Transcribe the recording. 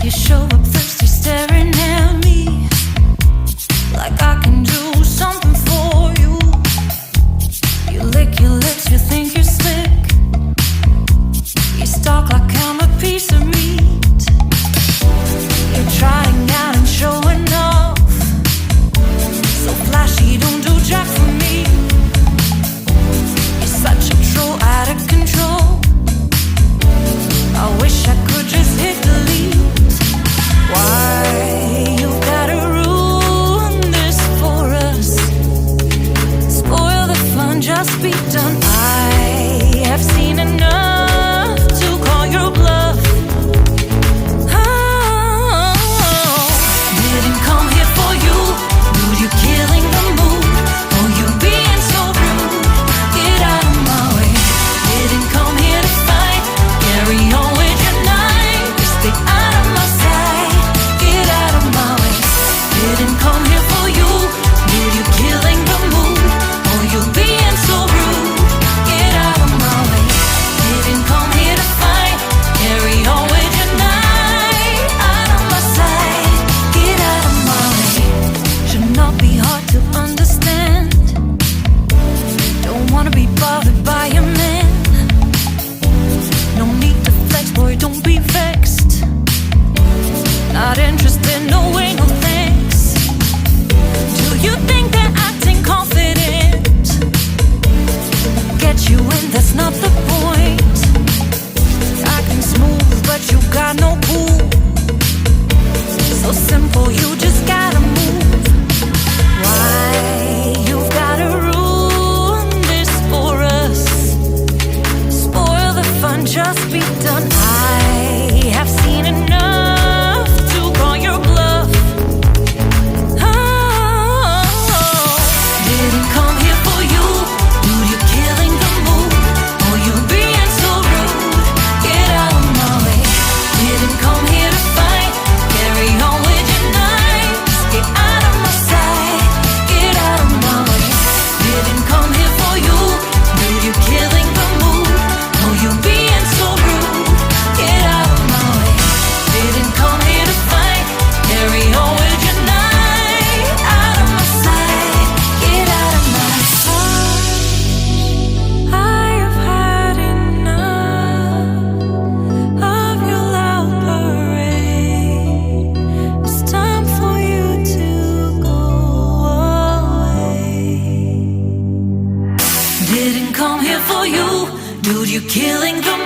You show up thirsty, staring at me like I can do something for you. You lick your lips, you think you're slick. You stalk like I'm a piece of meat. You're trying out and showing off, so flashy, don't do jack for me. You're such a troll, out of control. I wish I could just hit delete. Why you gotta ruin this for us? Spoil the fun, just be done. I have seen enough to call your bluff. Oh, didn't come here for you. Dude, you killing the mood. Oh, you being so rude. Get out of my way. Didn't come here to fight. Carry on with your night. Stay out of my sight. Get out of my way. Didn't come here for you. Dude, you killing the mood. Oh, you being so rude. Get out of my way. Didn't come here to fight. Carry on with your night. Out of my sight. Get out of my way. Should not be hard to understand. Don't wanna be bothered by a man. No need to flex, boy, don't be vexed. Not interested, no way, no thanks. Do you think that acting confident get you in? That's not the point. Acting smooth, but you got no cool. So simple, you just gotta move. Why you've gotta ruin this for us? Spoil the fun, just be done. I have seen enough to call your bluff. Oh, didn't come here for you. Dude, you're killing the mood. Oh, you being so rude. Get out of my way. Didn't come here to fight. Carry on with your night. Get out of my sight. Get out of my way. Didn't come here for you. Dude, you're killing the mood. Oh, you being so rude. Get out of my way. Didn't come here to fight. Carry on with your night. Out of my sight. Get out of my sight. I have had enough of your loud parade. It's time for you to go away. Didn't come here for you. Dude, you're killing the